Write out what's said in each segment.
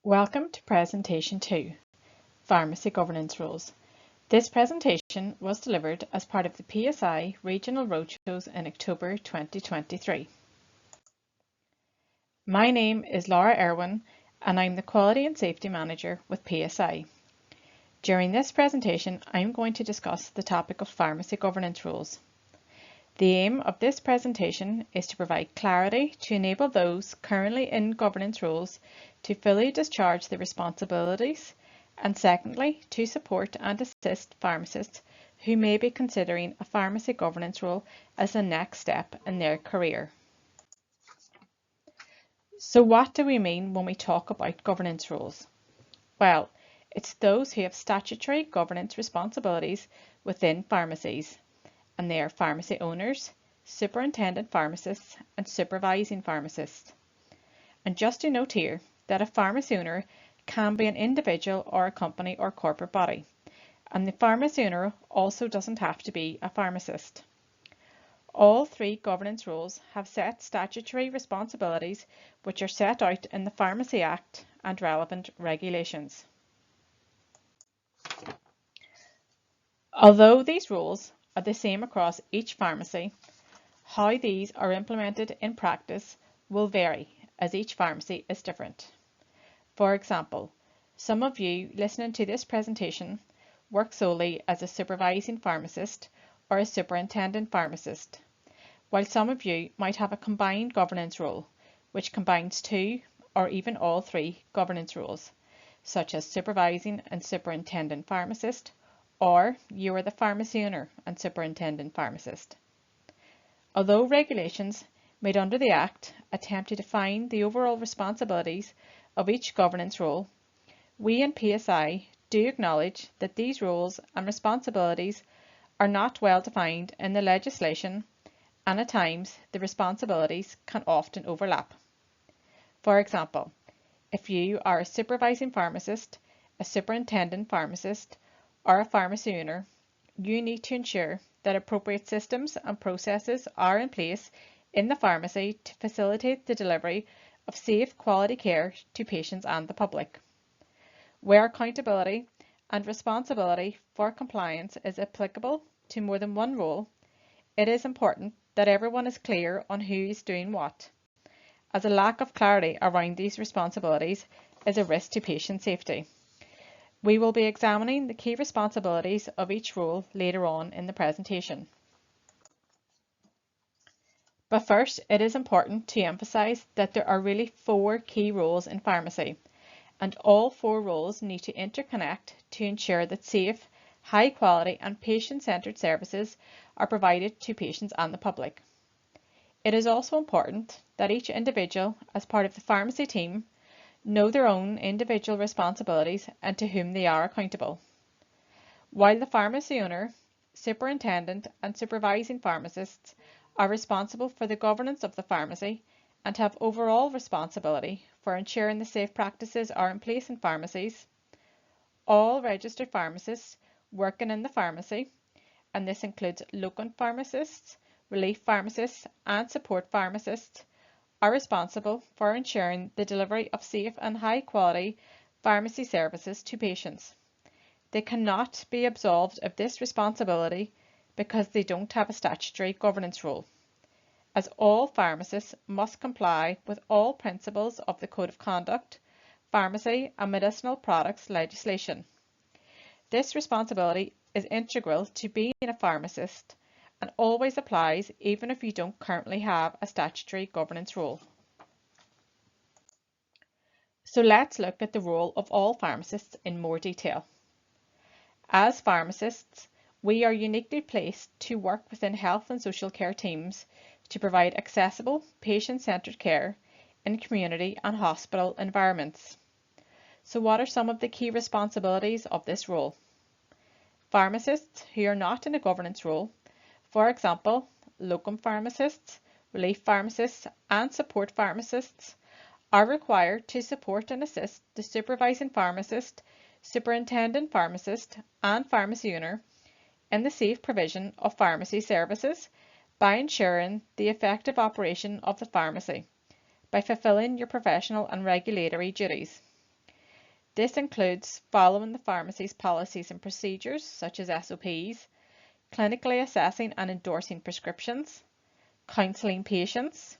Welcome to Presentation 2, Pharmacy Governance Rules. This presentation was delivered as part of the PSI Regional Roadshows in October 2023. My name is Laura Irwin and I'm the Quality and Safety Manager with PSI. During this presentation, I'm going to discuss the topic of pharmacy governance rules. The aim of this presentation is to provide clarity to enable those currently in governance roles to fully discharge their responsibilities, and secondly, to support and assist pharmacists who may be considering a pharmacy governance role as the next step in their career. So what do we mean when we talk about governance roles? Well, it's those who have statutory governance responsibilities within pharmacies, and they are pharmacy owners, superintendent pharmacists, and supervising pharmacists. And just to note here that a pharmacy owner can be an individual or a company or corporate body, and the pharmacy owner also doesn't have to be a pharmacist. All three governance roles have set statutory responsibilities which are set out in the Pharmacy Act and relevant regulations. Although these rules are the same across each pharmacy, how these are implemented in practice will vary as each pharmacy is different. For example, some of you listening to this presentation work solely as a supervising pharmacist or a superintendent pharmacist, while some of you might have a combined governance role, which combines two or even all three governance roles, such as supervising and superintendent pharmacist, or you are the pharmacy owner and superintendent pharmacist. Although regulations made under the Act attempt to define the overall responsibilities of each governance role, we in PSI do acknowledge that these roles and responsibilities are not well defined in the legislation, and at times the responsibilities can often overlap. For example, if you are a supervising pharmacist, a superintendent pharmacist, or a pharmacy owner, you need to ensure that appropriate systems and processes are in place in the pharmacy to facilitate the delivery of safe quality care to patients and the public. Where accountability and responsibility for compliance is applicable to more than one role, it is important that everyone is clear on who is doing what, as a lack of clarity around these responsibilities is a risk to patient safety. We will be examining the key responsibilities of each role later on in the presentation. But first, it is important to emphasise that there are really four key roles in pharmacy, and all four roles need to interconnect to ensure that safe, high quality and patient-centred services are provided to patients and the public. It is also important that each individual, as part of the pharmacy team, know their own individual responsibilities and to whom they are accountable. While the pharmacy owner, superintendent and supervising pharmacists are responsible for the governance of the pharmacy and have overall responsibility for ensuring the safe practices are in place in pharmacies, all registered pharmacists working in the pharmacy, and this includes locum pharmacists, relief pharmacists and support pharmacists, are responsible for ensuring the delivery of safe and high quality pharmacy services to patients. They cannot be absolved of this responsibility because they don't have a statutory governance role, as all pharmacists must comply with all principles of the Code of Conduct, Pharmacy and Medicinal Products legislation. This responsibility is integral to being a pharmacist and always applies even if you don't currently have a statutory governance role. So let's look at the role of all pharmacists in more detail. As pharmacists, we are uniquely placed to work within health and social care teams to provide accessible, patient-centred care in community and hospital environments. So what are some of the key responsibilities of this role? Pharmacists who are not in a governance role, for example, locum pharmacists, relief pharmacists and support pharmacists, are required to support and assist the supervising pharmacist, superintendent pharmacist and pharmacy owner in the safe provision of pharmacy services by ensuring the effective operation of the pharmacy, by fulfilling your professional and regulatory duties. This includes following the pharmacy's policies and procedures, such as SOPs, clinically assessing and endorsing prescriptions, counselling patients,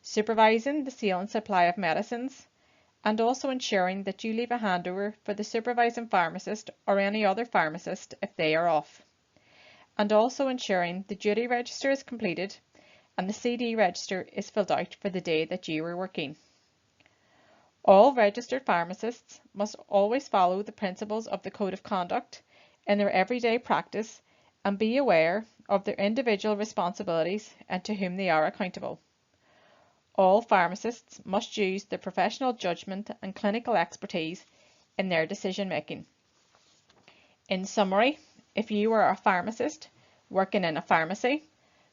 supervising the sale and supply of medicines, and also ensuring that you leave a handover for the supervising pharmacist or any other pharmacist if they are off, and also ensuring the duty register is completed and the CD register is filled out for the day that you are working. All registered pharmacists must always follow the principles of the Code of Conduct in their everyday practice and be aware of their individual responsibilities and to whom they are accountable. All pharmacists must use their professional judgment and clinical expertise in their decision making. In summary, if you are a pharmacist working in a pharmacy,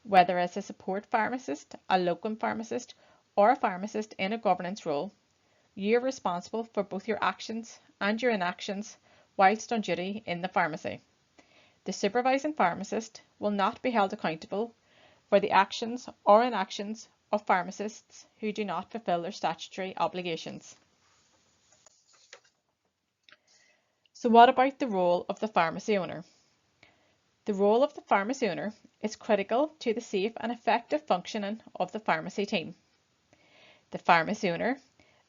whether as a support pharmacist, a locum pharmacist, or a pharmacist in a governance role, you are responsible for both your actions and your inactions whilst on duty in the pharmacy. The supervising pharmacist will not be held accountable for the actions or inactions of pharmacists who do not fulfil their statutory obligations. So what about the role of the pharmacy owner? The role of the pharmacy owner is critical to the safe and effective functioning of the pharmacy team. The pharmacy owner,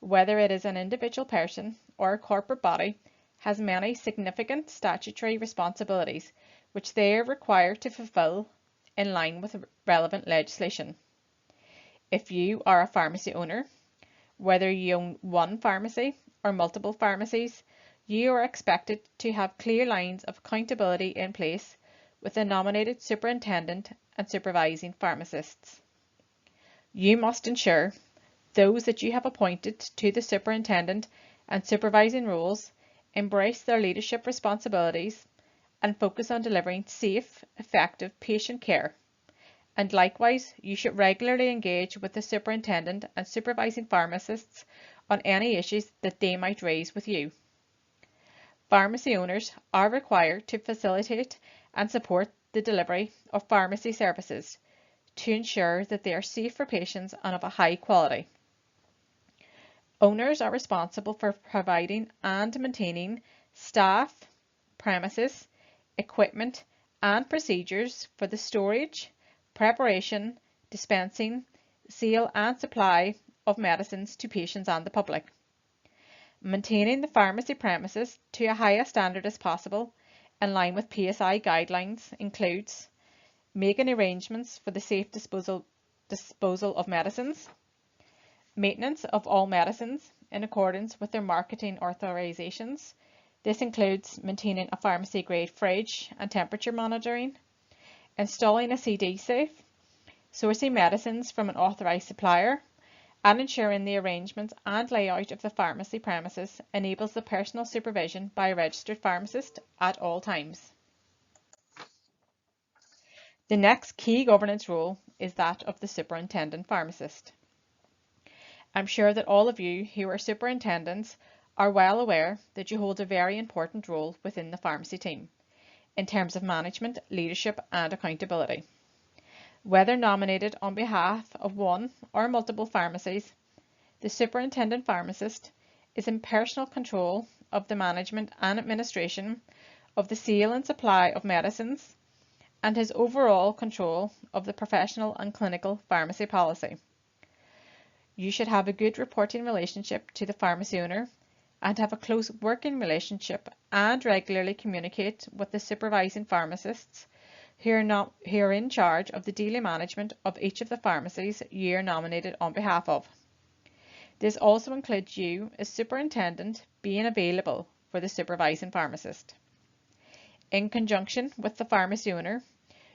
whether it is an individual person or a corporate body, has many significant statutory responsibilities which they are required to fulfil in line with relevant legislation. If you are a pharmacy owner, whether you own one pharmacy or multiple pharmacies, you are expected to have clear lines of accountability in place with a nominated superintendent and supervising pharmacists. You must ensure those that you have appointed to the superintendent and supervising roles embrace their leadership responsibilities and focus on delivering safe, effective patient care. And likewise, you should regularly engage with the superintendent and supervising pharmacists on any issues that they might raise with you. Pharmacy owners are required to facilitate and support the delivery of pharmacy services to ensure that they are safe for patients and of a high quality. Owners are responsible for providing and maintaining staff, premises, equipment, and procedures for the storage, preparation, dispensing, sale and supply of medicines to patients and the public. Maintaining the pharmacy premises to a highest standard as possible in line with PSI guidelines includes making arrangements for the safe disposal of medicines, maintenance of all medicines in accordance with their marketing authorizations. This includes maintaining a pharmacy grade fridge and temperature monitoring, installing a CD safe, sourcing medicines from an authorised supplier, and ensuring the arrangements and layout of the pharmacy premises enables the personal supervision by a registered pharmacist at all times. The next key governance role is that of the superintendent pharmacist. I'm sure that all of you who are superintendents are well aware that you hold a very important role within the pharmacy team in terms of management, leadership and accountability. Whether nominated on behalf of one or multiple pharmacies, the superintendent pharmacist is in personal control of the management and administration of the sale and supply of medicines and has overall control of the professional and clinical pharmacy policy. You should have a good reporting relationship to the pharmacy owner and have a close working relationship and regularly communicate with the supervising pharmacists who are in charge of the daily management of each of the pharmacies you are nominated on behalf of. This also includes you as superintendent being available for the supervising pharmacist. In conjunction with the pharmacy owner,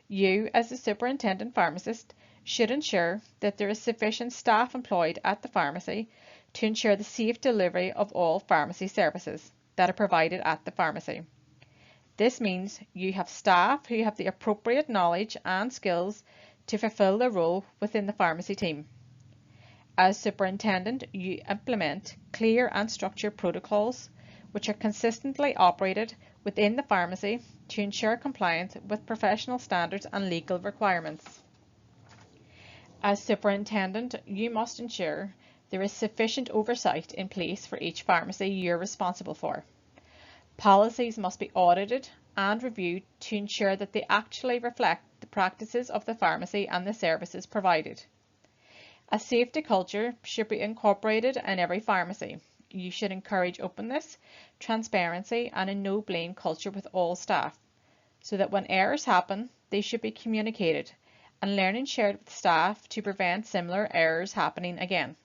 you as the superintendent pharmacist should ensure that there is sufficient staff employed at the pharmacy to ensure the safe delivery of all pharmacy services that are provided at the pharmacy. This means you have staff who have the appropriate knowledge and skills to fulfill their role within the pharmacy team. As superintendent, you implement clear and structured protocols which are consistently operated within the pharmacy to ensure compliance with professional standards and legal requirements. As superintendent, you must ensure there is sufficient oversight in place for each pharmacy you're responsible for. Policies must be audited and reviewed to ensure that they actually reflect the practices of the pharmacy and the services provided. A safety culture should be incorporated in every pharmacy. You should encourage openness, transparency, and a no-blame culture with all staff, so that when errors happen, they should be communicated and learning shared with staff to prevent similar errors happening again.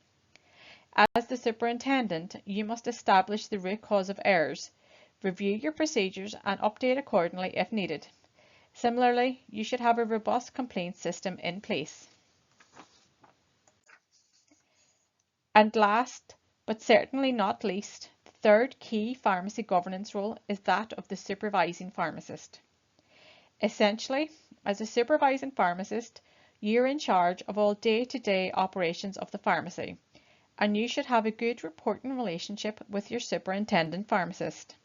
As the superintendent, you must establish the root cause of errors, review your procedures, and update accordingly if needed. Similarly, you should have a robust complaint system in place. And last, but certainly not least, the third key pharmacy governance role is that of the supervising pharmacist. Essentially, as a supervising pharmacist, you're in charge of all day-to-day operations of the pharmacy, and you should have a good reporting relationship with your superintendent pharmacist.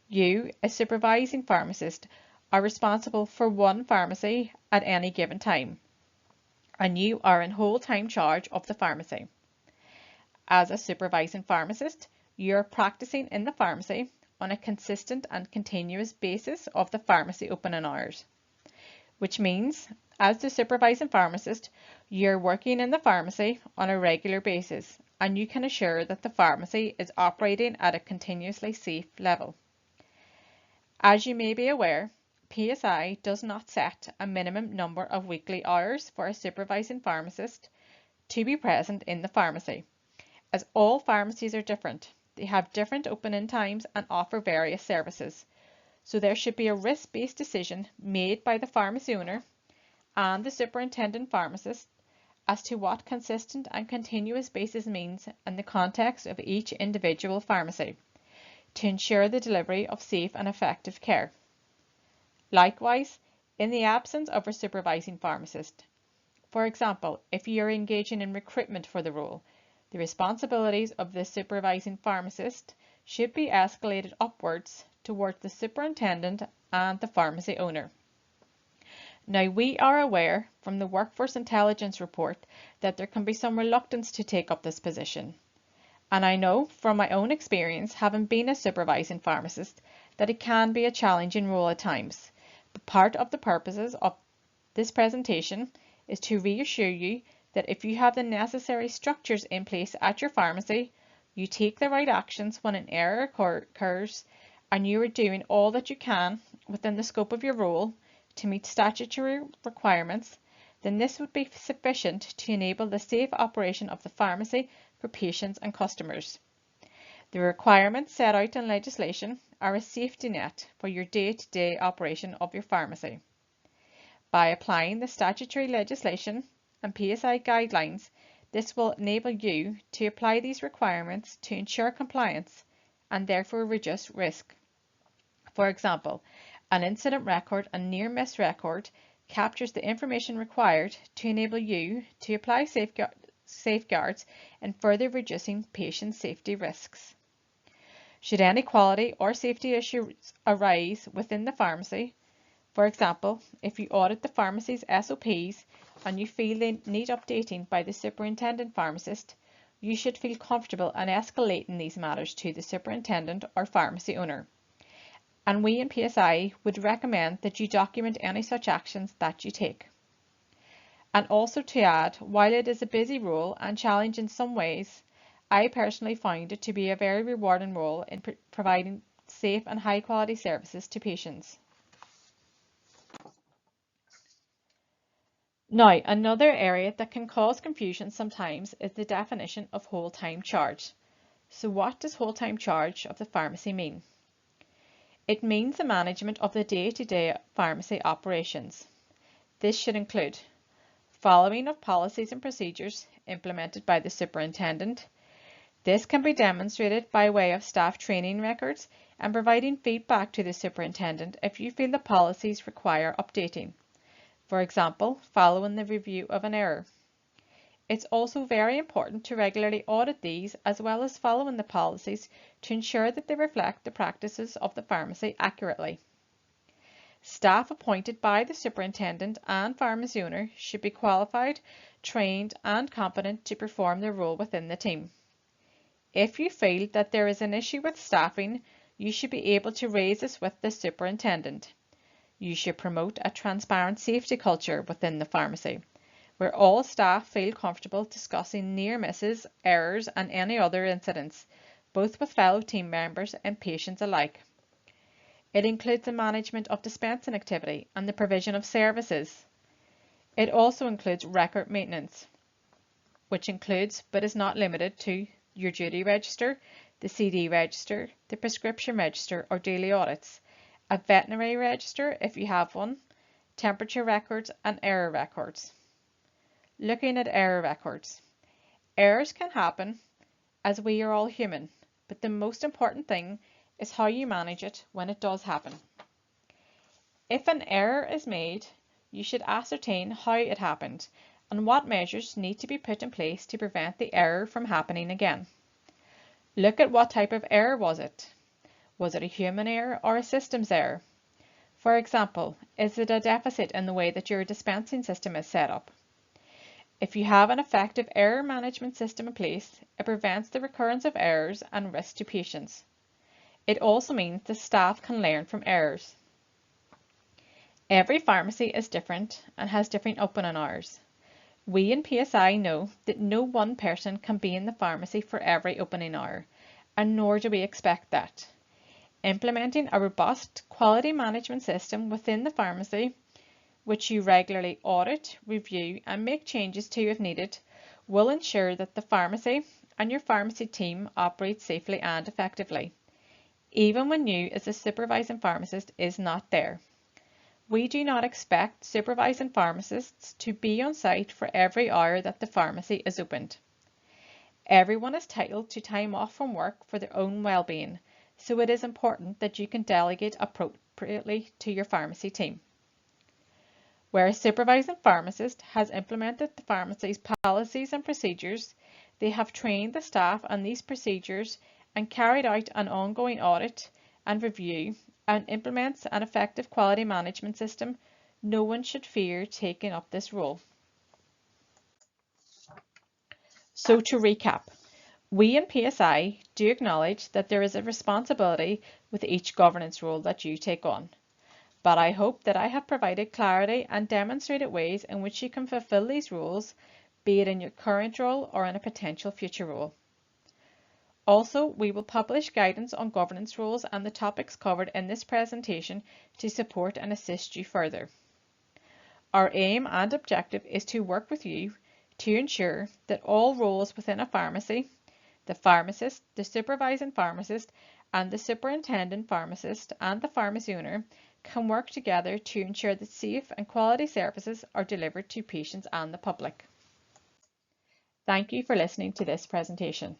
You, as supervising pharmacist, are responsible for one pharmacy at any given time, and you are in whole-time charge of the pharmacy. As a supervising pharmacist, you are practicing in the pharmacy on a consistent and continuous basis of the pharmacy opening hours, which means, as the supervising pharmacist, you're working in the pharmacy on a regular basis, and you can assure that the pharmacy is operating at a continuously safe level. As you may be aware, PSI does not set a minimum number of weekly hours for a supervising pharmacist to be present in the pharmacy. As all pharmacies are different, they have different opening times and offer various services. So there should be a risk-based decision made by the pharmacy owner and the superintendent pharmacist as to what consistent and continuous basis means in the context of each individual pharmacy to ensure the delivery of safe and effective care. Likewise, in the absence of a supervising pharmacist, for example, if you are engaging in recruitment for the role, the responsibilities of the supervising pharmacist should be escalated upwards towards the superintendent and the pharmacy owner. Now, we are aware from the Workforce Intelligence report that there can be some reluctance to take up this position. And I know from my own experience, having been a supervising pharmacist, that it can be a challenging role at times. But part of the purposes of this presentation is to reassure you that if you have the necessary structures in place at your pharmacy, you take the right actions when an error occurs, and you are doing all that you can within the scope of your role to meet statutory requirements, then this would be sufficient to enable the safe operation of the pharmacy for patients and customers. The requirements set out in legislation are a safety net for your day-to-day operation of your pharmacy. By applying the statutory legislation and PSI guidelines, this will enable you to apply these requirements to ensure compliance and therefore reduce risk. For example, an incident record and near miss record captures the information required to enable you to apply safeguards in further reducing patient safety risks. Should any quality or safety issues arise within the pharmacy, for example, if you audit the pharmacy's SOPs and you feel they need updating by the superintendent pharmacist, you should feel comfortable in escalating these matters to the superintendent or pharmacy owner. And we in PSI would recommend that you document any such actions that you take. And also to add, while it is a busy role and challenging in some ways, I personally find it to be a very rewarding role in providing safe and high quality services to patients. Now, another area that can cause confusion sometimes is the definition of whole-time charge. So what does whole-time charge of the pharmacy mean? It means the management of the day-to-day pharmacy operations. This should include following of policies and procedures implemented by the superintendent. This can be demonstrated by way of staff training records and providing feedback to the superintendent if you feel the policies require updating. For example, following the review of an error. It's also very important to regularly audit these as well as following the policies to ensure that they reflect the practices of the pharmacy accurately. Staff appointed by the superintendent and pharmacy owner should be qualified trained and competent to perform their role within the team. If you feel that there is an issue with staffing, you should be able to raise this with the superintendent. You should promote a transparent safety culture within the pharmacy, where all staff feel comfortable discussing near misses, errors and any other incidents, both with fellow team members and patients alike. It includes the management of dispensing activity and the provision of services. It also includes record maintenance, which includes but is not limited to your duty register, the CD register, the prescription register or daily audits, a veterinary register if you have one, temperature records and error records. Looking at error records. Errors can happen as we are all human, but the most important thing is how you manage it when it does happen. If an error is made, you should ascertain how it happened and what measures need to be put in place to prevent the error from happening again. Look at what type of error was it. Was it a human error or a systems error? For example, is it a deficit in the way that your dispensing system is set up? If you have an effective error management system in place, it prevents the recurrence of errors and risks to patients. It also means the staff can learn from errors. Every pharmacy is different and has different opening hours. We in PSI know that no one person can be in the pharmacy for every opening hour, and nor do we expect that. Implementing a robust quality management system within the pharmacy, which you regularly audit, review and make changes to if needed, will ensure that the pharmacy and your pharmacy team operate safely and effectively, even when you as a supervising pharmacist is not there. We do not expect supervising pharmacists to be on site for every hour that the pharmacy is opened. Everyone is entitled to time off from work for their own well-being, so it is important that you can delegate appropriately to your pharmacy team. Where a supervising pharmacist has implemented the pharmacy's policies and procedures, they have trained the staff on these procedures and carried out an ongoing audit and review and implements an effective quality management system, no one should fear taking up this role. So to recap, we in PSI do acknowledge that there is a responsibility with each governance role that you take on. But I hope that I have provided clarity and demonstrated ways in which you can fulfill these roles, be it in your current role or in a potential future role. Also, we will publish guidance on governance roles and the topics covered in this presentation to support and assist you further. Our aim and objective is to work with you to ensure that all roles within a pharmacy, the pharmacist, the supervising pharmacist, and the superintendent pharmacist and the pharmacy owner can work together to ensure that safe and quality services are delivered to patients and the public. Thank you for listening to this presentation.